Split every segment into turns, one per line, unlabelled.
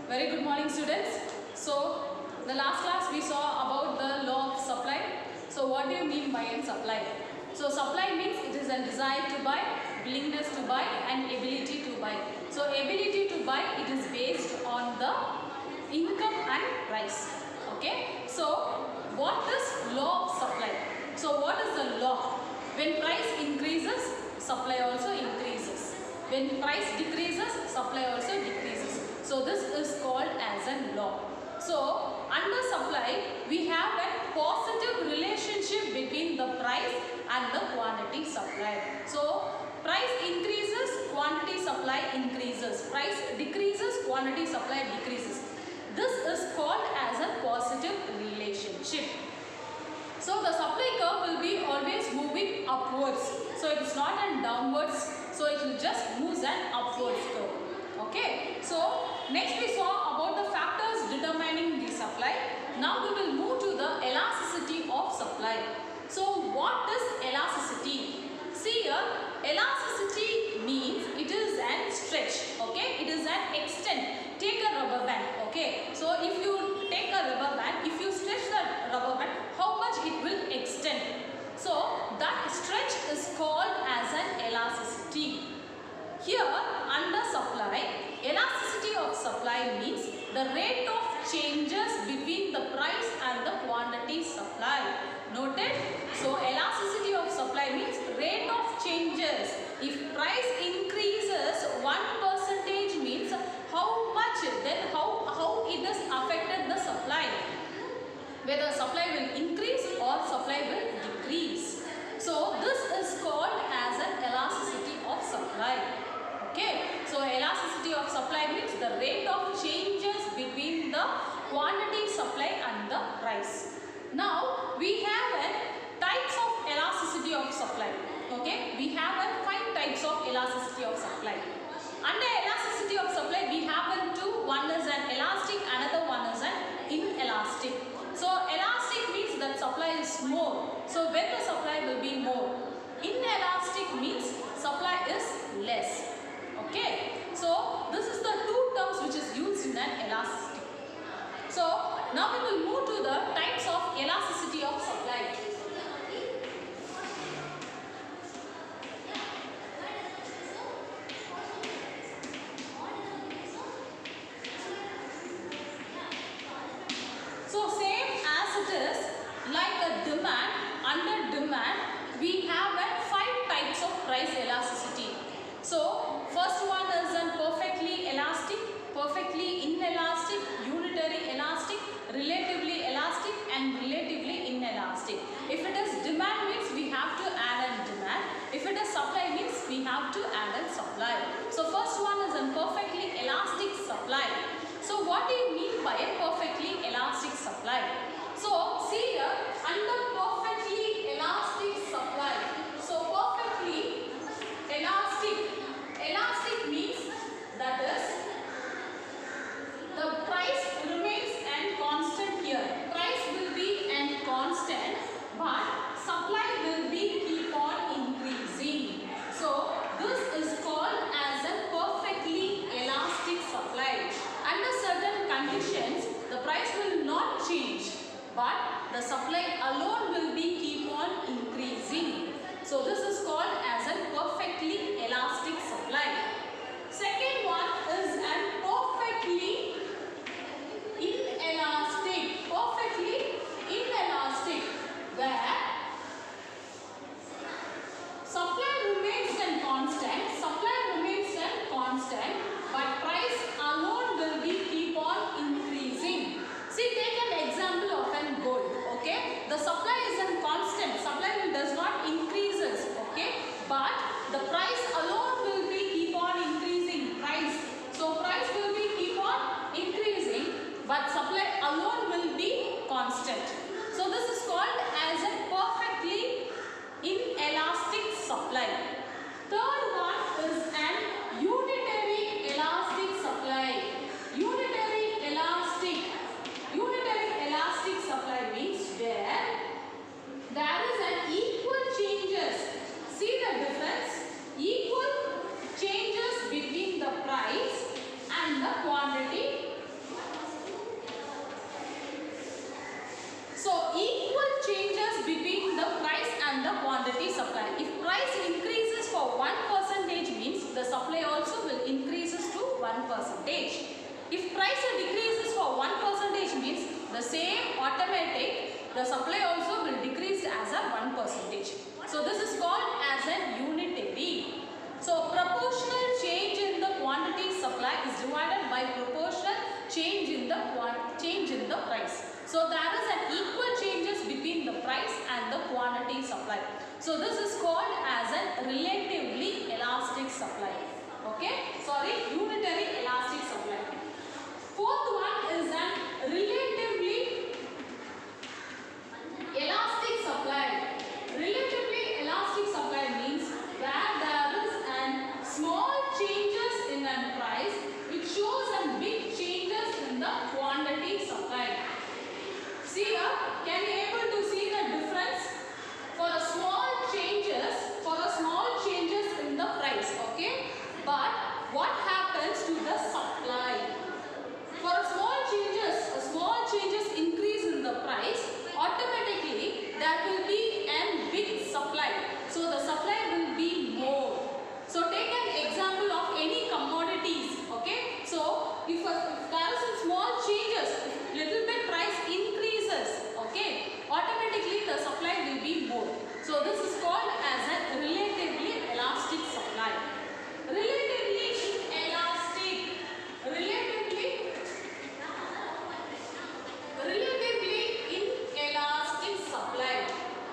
Very good morning, students. So, the last class we saw about the law of supply. So, what do you mean by a supply? So, supply means it is a desire to buy, willingness to buy and ability to buy. So, ability to buy, it is based on the income and price. Okay. So, what is law of supply? So, what is the law? When price increases, supply also increases. When price decreases, supply also decreases. So this is called as a law. So under supply, we have a positive relationship between the price and the quantity supplied. So price increases, quantity supply increases. Price decreases, quantity supply decreases. This is called as a positive relationship. So the supply curve will be always moving upwards. So it is not an downwards. So it will just move an upwards curve. Okay. So next we saw about the factors determining the supply. Now we will move to the elasticity of supply. So what is elasticity? See here, elasticity means it is an stretch. Okay. It is an extent. Take a rubber band. Okay. So if you take a rubber band, if you stretch the rubber band, how much it will extend? So that stretch is called as an elasticity. Here under supply, elasticity of supply means the rate of changes between the price and the quantity supplied. Noted? So elasticity of supply means rate of changes. If price increases 1% means how much, then how it has affected the supply. Whether supply will increase or supply will decrease. So this is called as an elasticity of supply. Okay. So elasticity of supply means the rate of changes between the quantity supply and the price. Now we have types of elasticity of supply. Okay. We have 5 types of elasticity of supply. Under elasticity of supply we have two. One is an elastic, another one is an inelastic. So elastic means that supply is more. So when the supply will be more. Inelastic means supply is less. Okay. So this is the two terms which is used in an elasticity. So now we will move to the types of elasticity of supply. So same as it is like a demand, under demand we have 5 types of price elasticity. So first one is a perfectly elastic, perfectly inelastic, unitary elastic, relatively elastic and relatively inelastic. If it is demand means we have to add a demand. If it is supply means we have to add a supply. So first one is a perfectly elastic supply. So what do you mean by a perfectly elastic supply? So see here under perfectly elastic supply. So perfectly elastic means that is the price remains and constant here. Price will be and constant but supply will be keep on increasing. So this is called as a perfectly elastic supply. Under certain conditions the price will not change but the supply alone will be keep on increasing. So this is called as a perfectly elastic supply. Second one is a perfectly inelastic. Perfectly inelastic where supply remains constant but price alone will be keep on increasing. See, take an example of an gold. Okay, the supply is a constant. Supply does not increases. So equal changes between the price and the quantity supply. If price increases for 1% means the supply also will increases to 1%. If price decreases for 1% means the same automatic, the supply also will decrease as a 1%. So this is called as a unitary. So proportional change in the quantity supply is divided by proportional change in the price. So there is an equal changes between the price and the quantity supply. So this is called as a relatively elastic supply. Okay? Sorry, unitary elastic supply. Fourth one is an relatively elastic supply. Relatively elastic supply means where there is an small changes in a price, it shows a big changes in the quantity supply. See here, can you able to see the difference? For a small changes in the price, okay? But what happens to the supply? For a small changes increase in the price, automatically there will be a big supply. So the supply will be more. So take an example of any commodities, okay? So if there is a small changes, little bit price increases, okay? Automatically the supply will be more. So this is called as a relatively elastic supply. Relatively inelastic supply.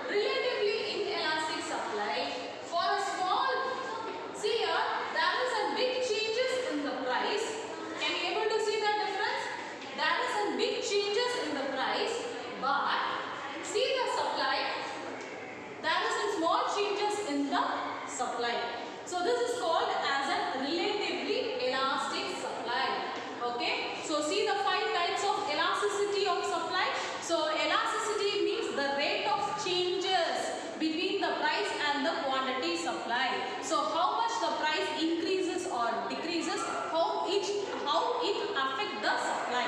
Relatively inelastic supply. For a small, see here, there is a big changes in the price. Can you able to see the difference? There is a big changes in the price, but see the supply. There is a small changes in the supply. So this is called as a relatively elastic supply. Okay. So see the 5 types of elasticity of supply. So elasticity means the rate of changes between the price and the quantity supply. So how much the price increases or decreases, how it affect the supply.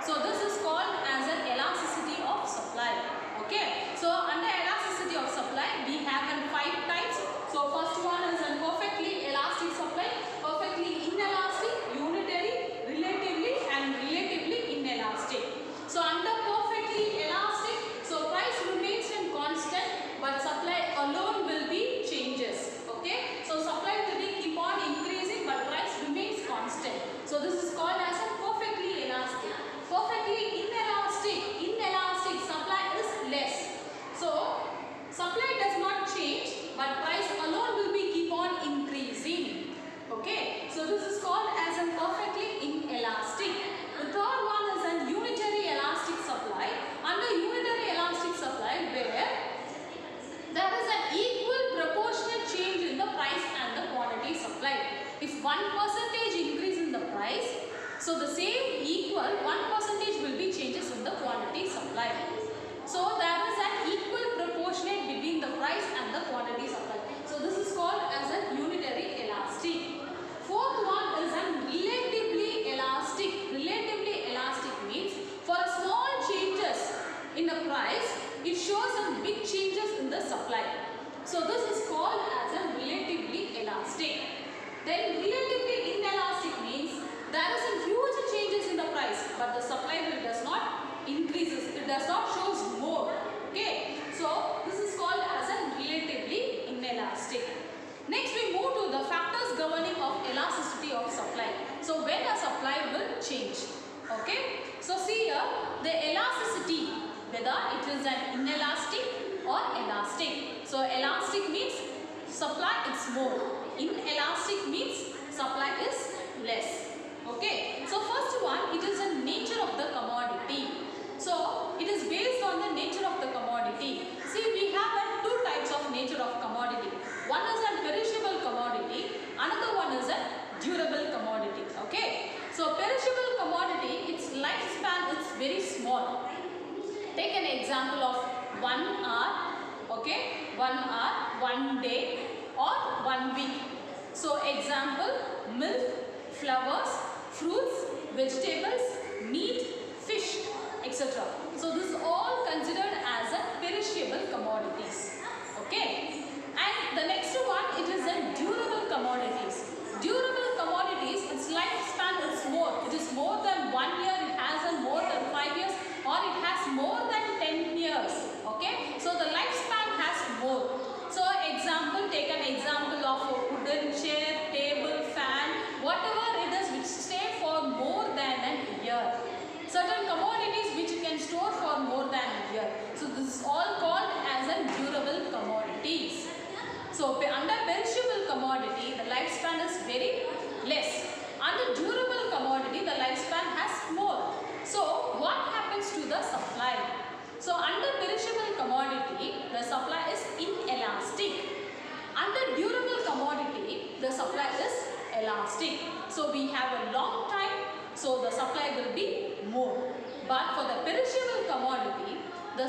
So this is called as an elasticity of supply. Okay. So under elasticity of supply we have 5 types. So first one is a perfectly elastic supply, perfectly inelastic, unitary, relatively and relatively inelastic. So under perfectly elastic, so price remains in constant but supply alone will be changes. Okay. So supply will be keep on increasing but price remains constant. So this is called as a perfectly elastic. Perfectly inelastic supply is less. So supply does not change but price alone will be keep on increasing. Okay. So this is called as a perfectly inelastic. The third one is a unitary elastic supply. Under unitary elastic supply where there is an equal proportional change in the price and the quantity supply. If 1% increase in the price, so the same equal 1% will be changes in the quantity supply. So there is an equal proportionate between the price and the quantity supply. So this is called as a unitary elastic. Fourth one is a relatively elastic. Relatively elastic means for a small changes in the price, it shows a big changes in the supply. So this is called as a relatively elastic. Then relatively inelastic means there is a huge changes in the price but the supply will does not increases. It does not shows more. Okay. So this is called as a relatively inelastic. Next we move to the factors governing of elasticity of supply. So when a supply will change. Okay. So see here the elasticity, whether it is an inelastic or elastic. So elastic means supply is more. Inelastic means supply is less. Okay. So first one, it is a nature of the commodity. So it is based on the nature of the commodity. See, we have 2 types of nature of commodity. One is a perishable commodity, another one is a durable commodity. Okay. So perishable commodity, its lifespan is very small. Take an example of 1 hour, okay, 1 hour, 1 day or 1 week. So example, milk, flowers, fruits, vegetables, meat, fish. etc. So this is all considered as a perishable commodities. Okay. And the next one, it is a durable commodities. Durable commodities, its lifespan is more. It is more than 1 year, it has a more than 5 years, or it has more than 10 years. Okay. So the lifespan has more. So example, take an example of a wooden chair, table, fan, whatever it is which stay for more than a year. Certain commodities which you can store for more than a year. So this is all called as a durable commodities. So under perishable commodity, the lifespan is very less. Under durable commodity, the lifespan has more. So what happens to the supply? So under perishable commodity, the supply is inelastic. Under durable commodity, the supply is elastic. So we have a long time, so the supply will be more. But for the perishable commodity, the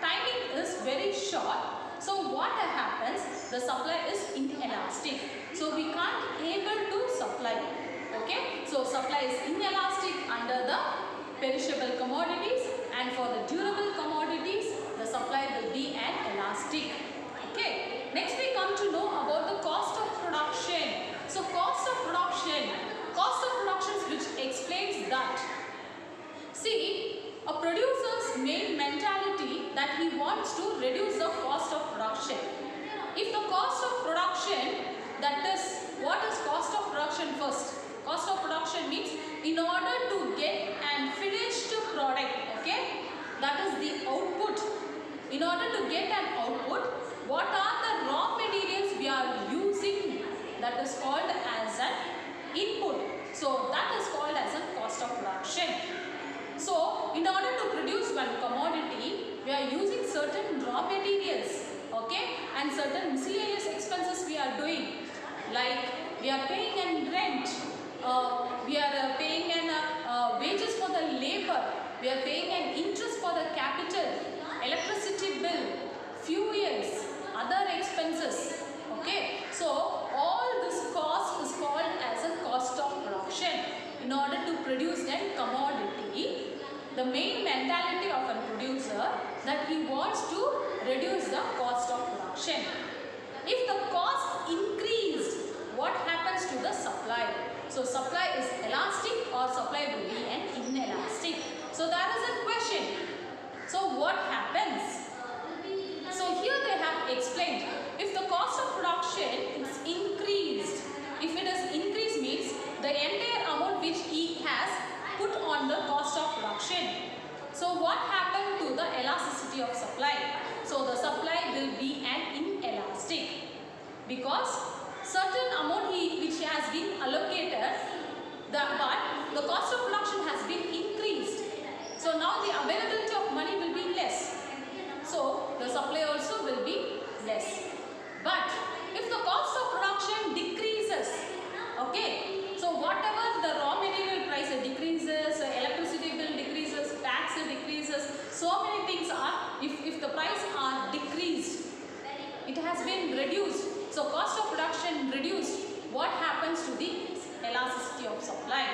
timing is very short. So what happens? The supply is inelastic. So we can't able to supply. Okay. So supply is inelastic under the perishable commodities, and for the durable commodities, the supply will be an elastic. Okay. Next we come to know about the cost of production. So cost of production which explains that, see, a producer's main mentality that he wants to reduce the cost of production. If the cost of production, that is, what is cost of production first? Cost of production means in order to get an finished product, okay, that is the output. In order to get an output, what are the raw materials we are using? That is called as an input. So that is called as a cost of production. So in order to produce one commodity, we are using certain raw materials, okay, and certain miscellaneous expenses we are doing. Like we are paying an rent, we are paying an wages for the labor, we are paying an interest for the capital, electricity bill, fuels, other expenses. Okay, so all this cost is called as a cost of production. In order to produce a commodity, the main mentality of a producer that he wants to reduce the cost of production. If the cost increased, what happens to the supply? So supply is elastic or supply will be an inelastic. So that is a question. So what happens? So here they have explained, if the cost of production is increased, if it is increased means the entire amount which he has put on the cost of production. So what happened to the elasticity of supply? So the supply will be an inelastic because certain amount which has been allocated, but the cost of production has been increased. So now the availability of money will be less. So the supply also will be less. But if the cost of production decreases, okay, so whatever the raw material price decreases, electricity bill decreases, tax decreases, so many things are, if the price are decreased, it has been reduced. So cost of production reduced, what happens to the elasticity of supply?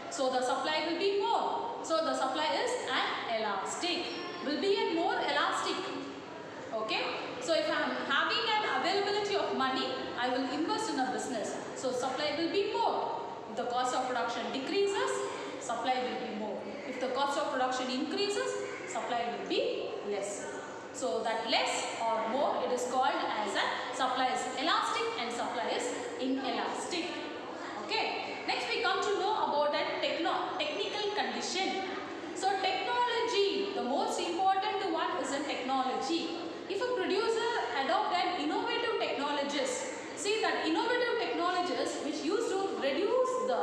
So the supply will be more. So the supply is an elastic, will be a more elastic. Okay. So if I am having an availability of money, I will invest in a business. So supply will be more. If the cost of production decreases, supply will be more. If the cost of production increases, supply will be less. So that less or more, it is called as a supply is elastic and supply is inelastic. Okay. Next we come to know about a technical condition. So technology, the most important one is in technology. If a producer adopt an innovative technologies, see that innovative technologies which used to reduce the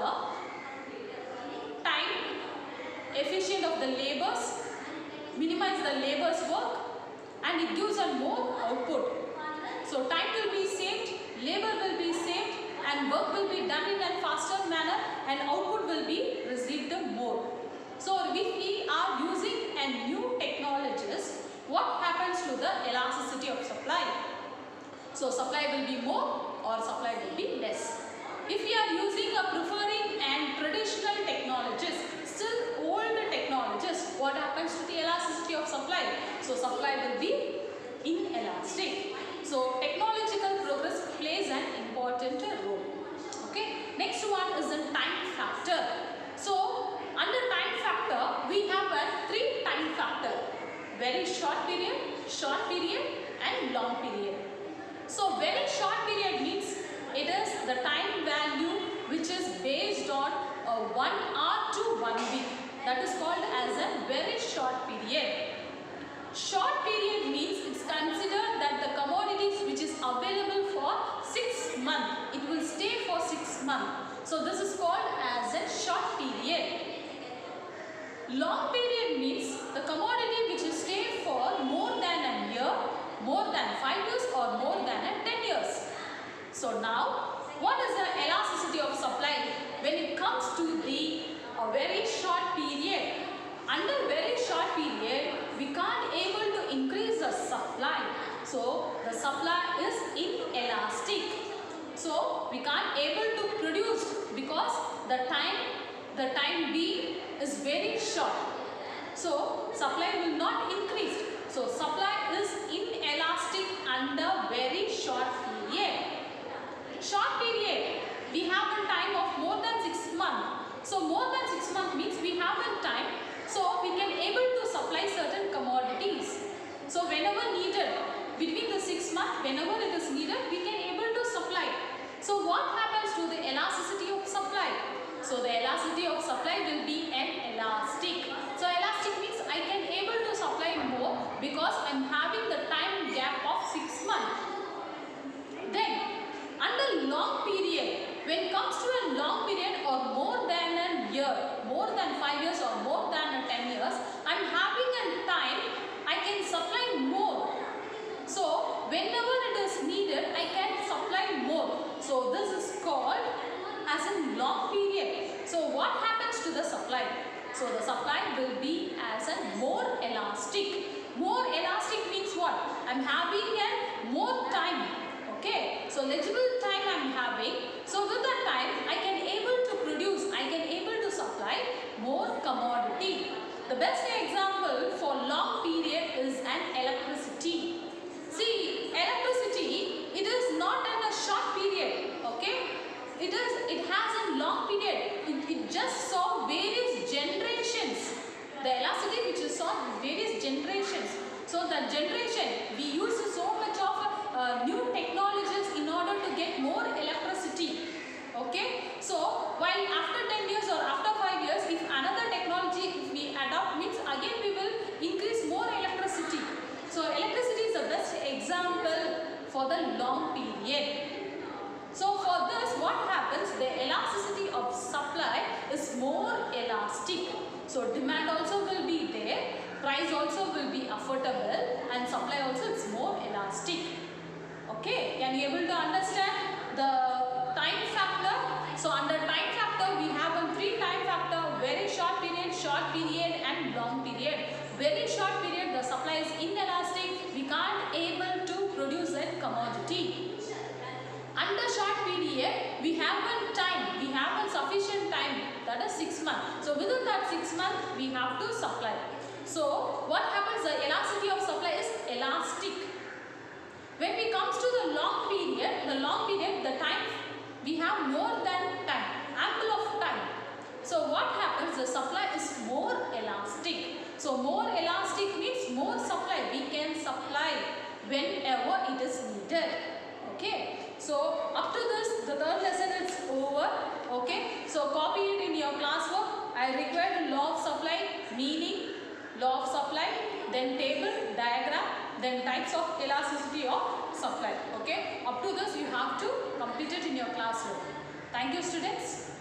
time efficient of the labors, minimize the labor's work, and it gives a more output. So time will be saved, labor will be saved, and work will be done in a faster manner, and output will be received more. So if we are using a new technologies, what happens to the elasticity of supply? So supply will be more or supply will be less. If we are using or preferring and traditional technologies, still old technologies, what happens to the elasticity of supply? So supply will be inelastic. So technological progress plays an important role. Okay. Next one is the time factor. So under time factor, we have a three time factor: very short period, and long period. So very short period means it is the time value which is based on 1 hour to 1 week. That is called as a very short period. Short period means it's considered that the commodities which is available for 6 months. It will stay for 6 months. So this is called as a short period. Long period means the commodity which will stay for more than a year, more than 5 years or more than 10 years. So now, what is the elasticity of supply when it comes to the very short period? Under very short period, we can't able to increase the supply. So the supply is inelastic. So we can't able to produce because the time B is very short. So supply will not increase. So supply is inelastic under very short period. Short period, we have a time of more than 6 months. So more than 6 months means we have a time. So we can able to supply certain commodities. So whenever needed, between the 6 months, whenever it is needed, we can able to supply. So what happens to the elasticity of supply? So the elasticity of supply will be an elastic. So elastic means I can able to supply more because I am having the time gap of 6 months. Then under long period, when it comes to a long period or more than a year, more than 5 years or more than 10 years, I am having a time I can supply more. So whenever it is needed, I can supply more. So this is called as a long period. So what happens to the supply? So the supply will be as a more elastic. More elastic means what? I am having a more time. Okay, so legible time I am having. So with that time, I can able to produce, I can able to supply more commodity. The best example for long period is an electricity. See, electricity, it is not in a short period. Okay, it has a long period. It just saw various generations. The elasticity which is saw various generations. So that generation, we use so much of new technologies in order to get more electricity. Okay, so while after 10 years or after 5 years, if another technology if we adopt means again we will increase more electricity. So electricity is the best example for the long period. So for this, what happens? The elasticity of supply is more elastic. So demand also will be there, price also will be affordable, and supply also is more elastic. Okay, can you able to understand the time factor? So under time factor, we have a three time factor: very short period, and long period. Very short period, the supply is inelastic. We can't able to produce that commodity. Under short period, we have a time, we have a sufficient time, that is 6 months. So within that 6 months, we have to supply. So what happens? The elasticity of supply is elastic. When we comes to the long period, the time, we have more than time, ample of time. So what happens? The supply is more elastic. So more elastic means more supply. We can supply whenever it is needed. Okay. So up to this, the third lesson is over. Okay. So copy it in your classwork. I require law of supply, meaning, law of supply, then table, diagram, then types of elasticity of supply. Okay. Up to this, you have to complete it in your classwork. Thank you, students.